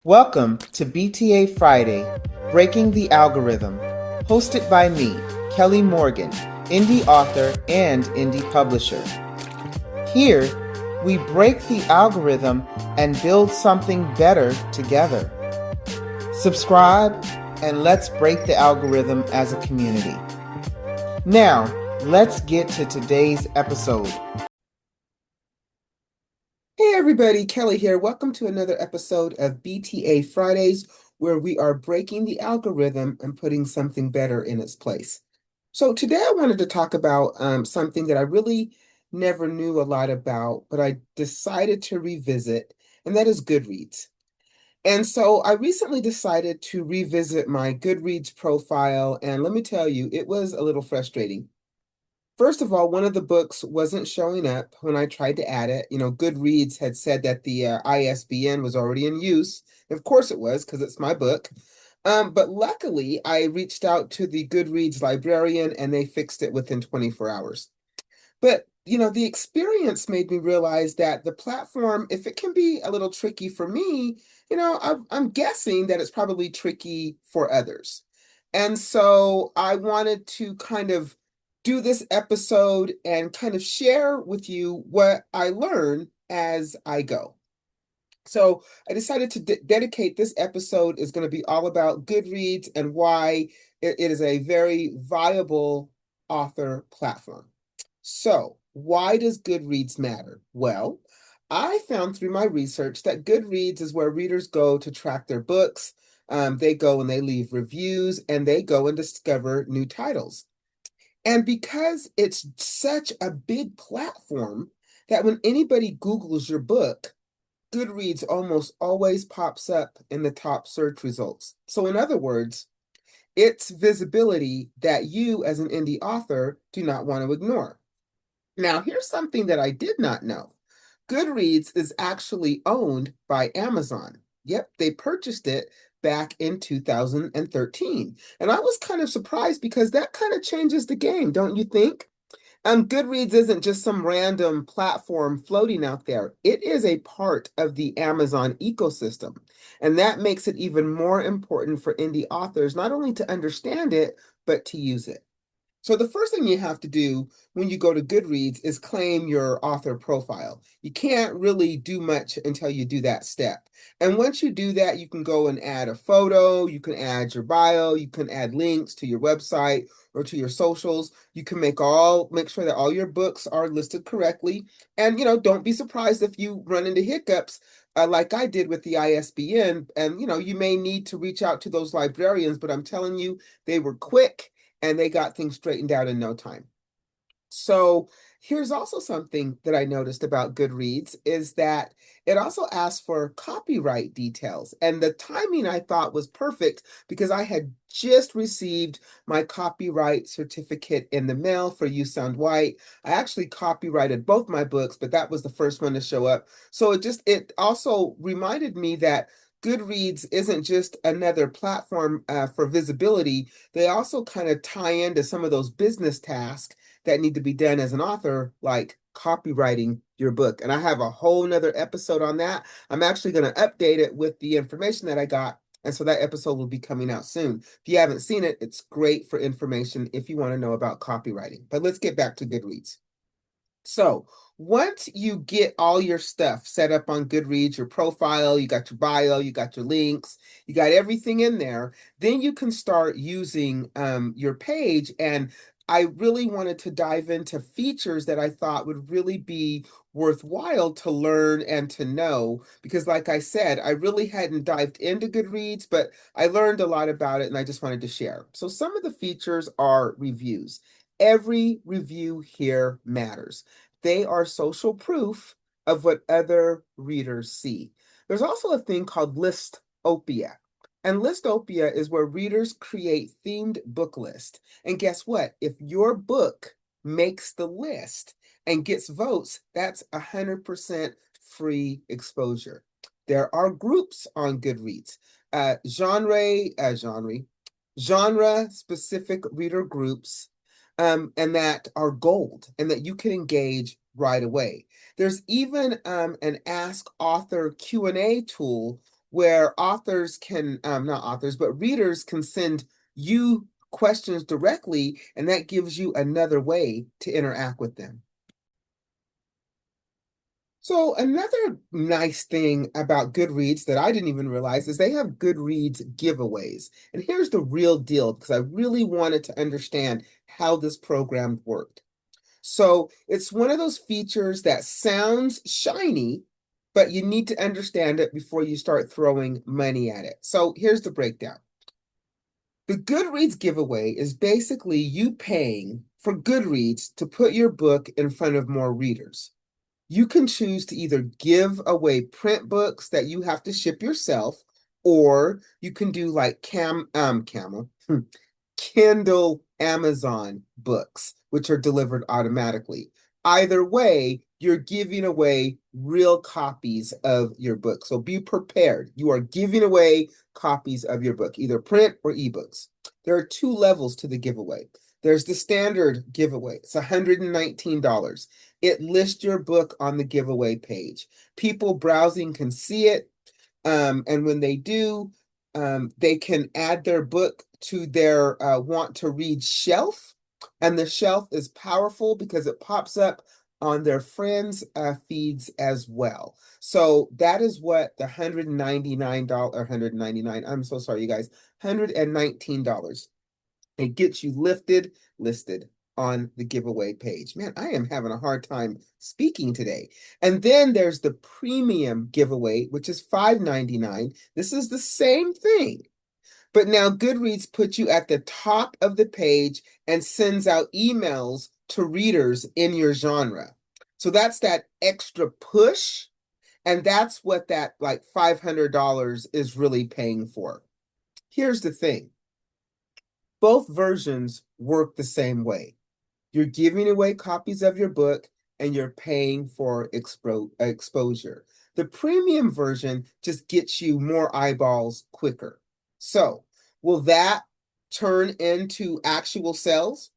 Welcome to BTA Friday, Breaking the Algorithm, hosted by me, Kelly Morgan, indie author and indie publisher. Here, we break the algorithm and build something better together. Subscribe and let's break the algorithm as a community. Now, let's get to today's episode. Hey everybody, Kelly here. Welcome to another episode of BTA Fridays, where we are breaking the algorithm and putting something better in its place. So today I wanted to talk about something that I really never knew a lot about, but I decided to revisit, and that is Goodreads. And so I recently decided to revisit my Goodreads profile, and let me tell you, it was a little frustrating. First of all, one of the books wasn't showing up when I tried to add it. Goodreads had said that the ISBN was already in use. Of course it was, because it's my book. But luckily, I reached out to the Goodreads librarian and they fixed it within 24 hours. But, the experience made me realize that the platform, if it can be a little tricky for me, I'm guessing that it's probably tricky for others. And so I wanted to kind of do this episode and kind of share with you what I learn as I go. So I decided to dedicate this episode is going to be all about Goodreads and why it is a very viable author platform. So why does Goodreads matter? Well, I found through my research that Goodreads is where readers go to track their books. They go and they leave reviews and they go and discover new titles. And because it's such a big platform that when anybody Googles your book, Goodreads almost always pops up in the top search results. So in other words, it's visibility that you as an indie author do not want to ignore. Now, here's something that I did not know. Goodreads is actually owned by Amazon. Yep, they purchased it back in 2013. And I was kind of surprised because that kind of changes the game, don't you think? Goodreads isn't just some random platform floating out there. It is a part of the Amazon ecosystem. And that makes it even more important for indie authors, not only to understand it, but to use it. So the first thing you have to do when you go to Goodreads is claim your author profile. You can't really do much until you do that step. And once you do that, you can go and add a photo, you can add your bio, you can add links to your website or to your socials. You can make sure that all your books are listed correctly. And don't be surprised if you run into hiccups like I did with the ISBN. And you may need to reach out to those librarians, but I'm telling you, they were quick and they got things straightened out in no time. So here's also something that I noticed about Goodreads is that it also asks for copyright details. And the timing I thought was perfect because I had just received my copyright certificate in the mail for You Sound White. I actually copyrighted both my books, but that was the first one to show up. So it also reminded me that Goodreads isn't just another platform for visibility. They also kind of tie into some of those business tasks that need to be done as an author, like copywriting your book. And I have a whole nother episode on that. I'm actually going to update it with the information that I got. And so that episode will be coming out soon. If you haven't seen it, it's great for information if you want to know about copywriting. But let's get back to Goodreads. So once you get all your stuff set up on Goodreads, your profile, you got your bio, you got your links, you got everything in there, then you can start using your page. And I really wanted to dive into features that I thought would really be worthwhile to learn and to know. Because like I said, I really hadn't dived into Goodreads, but I learned a lot about it and I just wanted to share. So some of the features are reviews. Every review here matters. They are social proof of what other readers see. There's also a thing called Listopia. And Listopia is where readers create themed book lists. And guess what? If your book makes the list and gets votes, that's 100% free exposure. There are groups on Goodreads, genre-specific reader groups, and that are gold and that you can engage right away. There's even an Ask Author Q&A tool where authors can, not authors, but readers can send you questions directly, and that gives you another way to interact with them. So another nice thing about Goodreads that I didn't even realize is they have Goodreads giveaways. And here's the real deal, because I really wanted to understand how this program worked. So it's one of those features that sounds shiny, but you need to understand it before you start throwing money at it. So here's the breakdown. The Goodreads giveaway is basically you paying for Goodreads to put your book in front of more readers. You can choose to either give away print books that you have to ship yourself, or you can do like Kindle Amazon books, which are delivered automatically. Either way, you're giving away real copies of your book. So be prepared. You are giving away copies of your book, either print or ebooks. There are two levels to the giveaway. There's the standard giveaway. It's $119. It lists your book on the giveaway page. People browsing can see it. And when they do, they can add their book to their want to read shelf. And the shelf is powerful because it pops up on their friends' feeds as well. So that is what the $199, or 199, I'm so sorry, you guys, $119. It gets you listed on the giveaway page. Man, I am having a hard time speaking today. And then there's the premium giveaway, which is $5.99. This is the same thing. But now Goodreads puts you at the top of the page and sends out emails to readers in your genre. So that's that extra push. And that's what that like $500 is really paying for. Here's the thing. Both versions work the same way. You're giving away copies of your book and you're paying for exposure. The premium version just gets you more eyeballs quicker. So, will that turn into actual sales?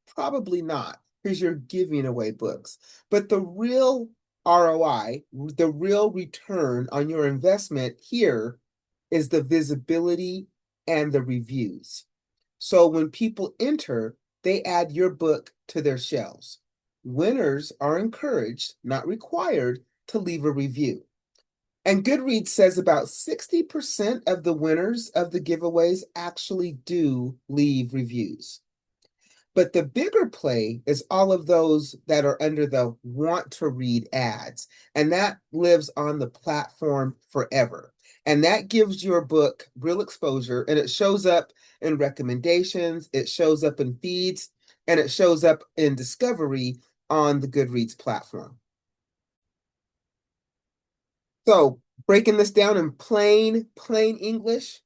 Probably not, because you're giving away books. But the real ROI, the real return on your investment here is the visibility and the reviews. So when people enter, they add your book to their shelves. Winners are encouraged, not required, to leave a review. And Goodreads says about 60% of the winners of the giveaways actually do leave reviews. But the bigger play is all of those that are under the want to read ads, and that lives on the platform forever. And that gives your book real exposure, and it shows up in recommendations, it shows up in feeds, and it shows up in discovery on the Goodreads platform. So, breaking this down in plain English,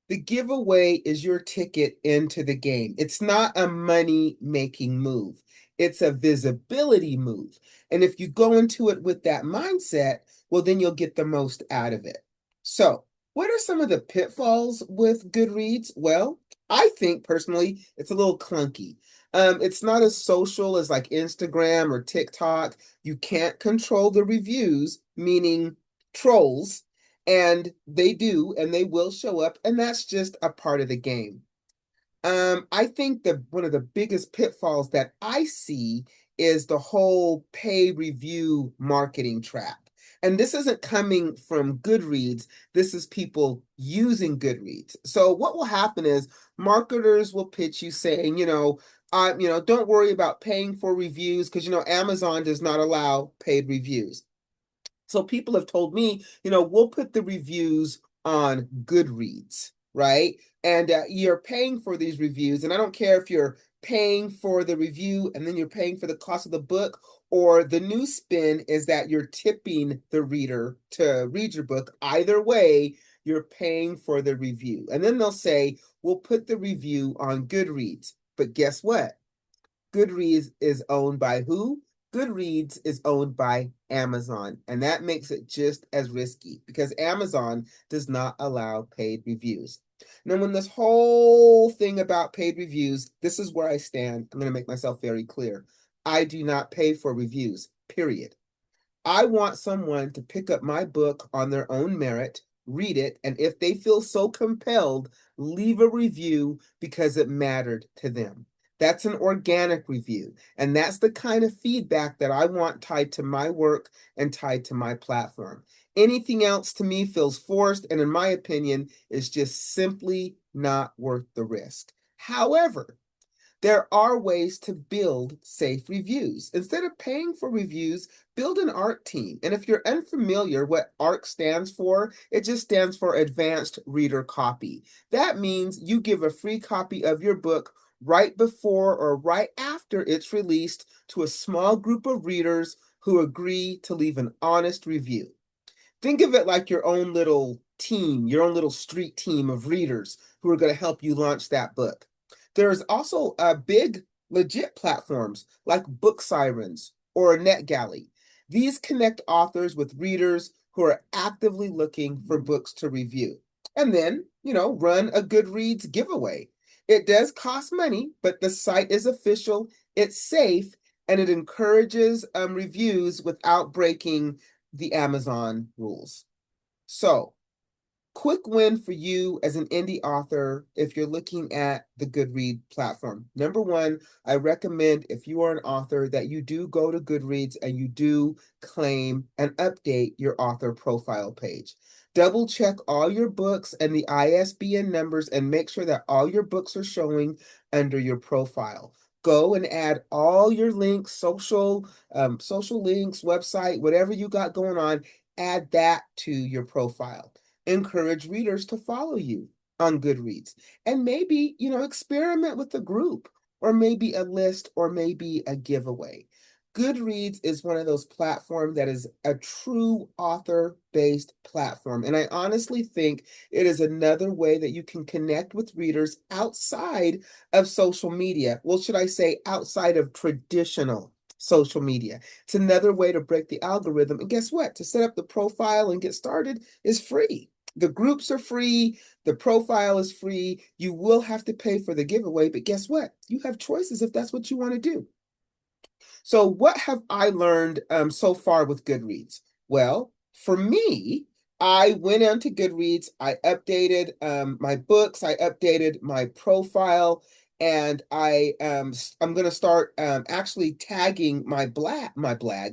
the giveaway is your ticket into the game. It's not a money-making move. It's a visibility move. And if you go into it with that mindset, well, then you'll get the most out of it. So, what are some of the pitfalls with Goodreads? Well, I think personally, it's a little clunky. It's not as social as like Instagram or TikTok. You can't control the reviews, meaning trolls, and they do, and they will show up, and that's just a part of the game. I think that one of the biggest pitfalls that I see is the whole pay review marketing trap. And this isn't coming from Goodreads. This is people using Goodreads. So what will happen is marketers will pitch you saying, don't worry about paying for reviews because, Amazon does not allow paid reviews. So people have told me, we'll put the reviews on Goodreads, right? And you're paying for these reviews. And I don't care if you're paying for the review and then you're paying for the cost of the book, or the new spin is that you're tipping the reader to read your book. Either way, you're paying for the review. And then they'll say, we'll put the review on Goodreads. But guess what? Goodreads is owned by who? Goodreads is owned by Amazon, and that makes it just as risky because Amazon does not allow paid reviews. Now, when this whole thing about paid reviews, this is where I stand. I'm going to make myself very clear. I do not pay for reviews, period. I want someone to pick up my book on their own merit. read it, and if they feel so compelled, leave a review because it mattered to them. That's an organic review, and that's the kind of feedback that I want tied to my work and tied to my platform. Anything else to me feels forced, and in my opinion, is just simply not worth the risk. However, there are ways to build safe reviews. Instead of paying for reviews, build an ARC team. And if you're unfamiliar what ARC stands for, it just stands for Advanced Reader Copy. That means you give a free copy of your book right before or right after it's released to a small group of readers who agree to leave an honest review. Think of it like your own little team, your own little street team of readers who are going to help you launch that book. There's also big, legit platforms like Book Sirens or NetGalley. These connect authors with readers who are actively looking for books to review. And then, run a Goodreads giveaway. It does cost money, but the site is official, it's safe, and it encourages reviews without breaking the Amazon rules. So, quick win for you as an indie author if you're looking at the Goodreads platform. Number one, I recommend if you are an author that you do go to Goodreads and you do claim and update your author profile page. Double check all your books and the ISBN numbers and make sure that all your books are showing under your profile. Go and add all your links, social links, website, whatever you got going on, add that to your profile. Encourage readers to follow you on Goodreads, and maybe, experiment with a group or maybe a list or maybe a giveaway. Goodreads is one of those platforms that is a true author-based platform. And I honestly think it is another way that you can connect with readers outside of social media. Well, should I say outside of traditional social media? It's another way to break the algorithm. And guess what? To set up the profile and get started is free. The groups are free. The profile is free. You will have to pay for the giveaway, but guess what? You have choices if that's what you want to do. So what have I learned so far with Goodreads? Well, for me, I went onto Goodreads, I updated my books, I updated my profile, and I'm going to start actually tagging my blog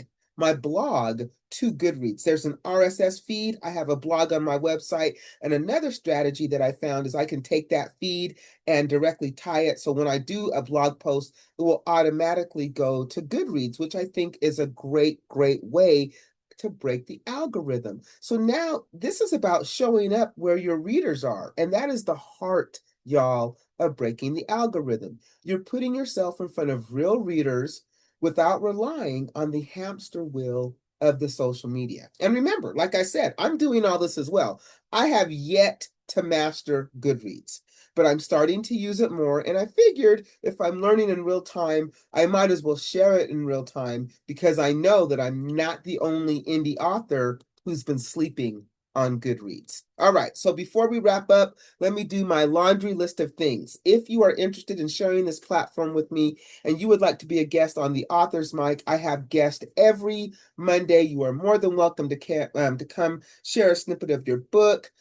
to Goodreads. There's an RSS feed. I have a blog on my website, and another strategy that I found is I can take that feed and directly tie it. So when I do a blog post, it will automatically go to Goodreads, which I think is a great way to break the algorithm. So now this is about showing up where your readers are, and that is the heart, y'all, of breaking the algorithm. You're putting yourself in front of real readers without relying on the hamster wheel of the social media. And remember, like I said, I'm doing all this as well. I have yet to master Goodreads, but I'm starting to use it more. And I figured if I'm learning in real time, I might as well share it in real time because I know that I'm not the only indie author who's been sleeping on Goodreads. All right, so before we wrap up, let me do my laundry list of things. If you are interested in sharing this platform with me and you would like to be a guest on the Author's Mic, I have guests every Monday. You are more than welcome to come share a snippet of your book,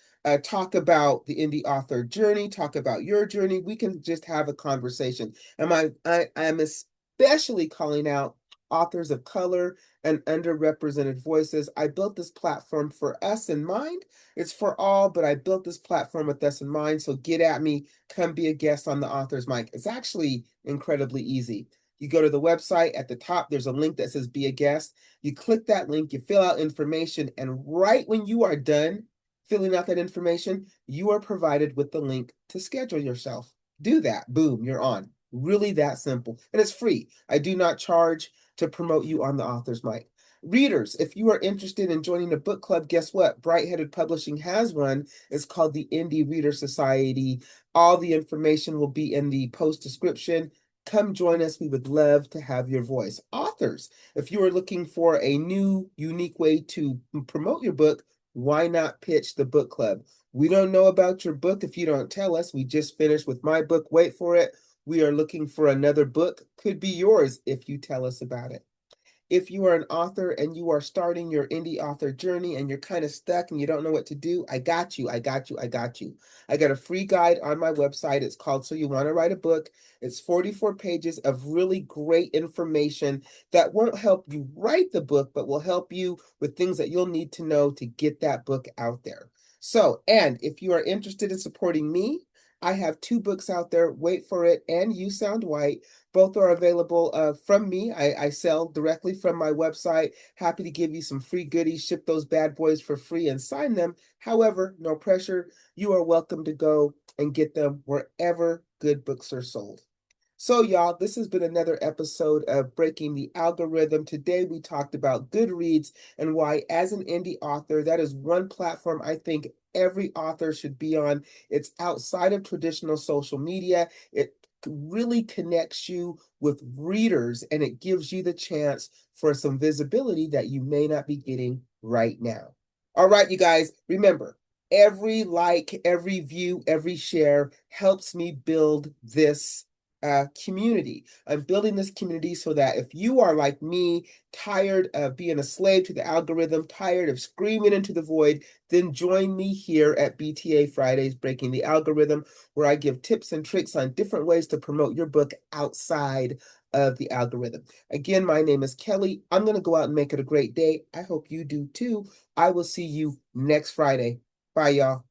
talk about the indie author journey, talk about your journey. We can just have a conversation. And I am especially calling out authors of color and underrepresented voices. I built this platform for us in mind. It's for all, but I built this platform with us in mind. So get at me, come be a guest on the Author's Mic. It's actually incredibly easy. You go to the website at the top, there's a link that says be a guest. You click that link, you fill out information, and right when you are done filling out that information, you are provided with the link to schedule yourself. Do that, boom, you're on. Really that simple. And it's free. I do not charge to promote you on the Author's Mic. Readers, if you are interested in joining a book club, guess what? Brightheaded Publishing has one. It's called the Indie Reader Society. All the information will be in the post description. Come join us. We would love to have your voice. Authors, if you are looking for a new, unique way to promote your book, why not pitch the book club? We don't know about your book if you don't tell us. We just finished with my book. Wait for it. We are looking for another book. Could be yours if you tell us about it. If you are an author and you are starting your indie author journey and you're kind of stuck and you don't know what to do, I got you. I got you. I got you. I got a free guide on my website. It's called So You Want to Write a Book. It's 44 pages of really great information that won't help you write the book, but will help you with things that you'll need to know to get that book out there. So, and if you are interested in supporting me, I have two books out there, Wait for It and You Sound White. Both are available from me. I sell directly from my website. Happy to give you some free goodies, ship those bad boys for free and sign them. However, no pressure. You are welcome to go and get them wherever good books are sold. So, y'all, this has been another episode of Breaking the Algorithm. Today, we talked about Goodreads and why, as an indie author, that is one platform I think every author should be on. It's outside of traditional social media. It really connects you with readers and it gives you the chance for some visibility that you may not be getting right now. All right, you guys, remember, every like, every view, every share helps me build this community. I'm building this community so that if you are like me, tired of being a slave to the algorithm, tired of screaming into the void, then join me here at BTA Fridays, Breaking the Algorithm, where I give tips and tricks on different ways to promote your book outside of the algorithm. Again, my name is Kelly. I'm going to go out and make it a great day. I hope you do too. I will see you next Friday. Bye, y'all.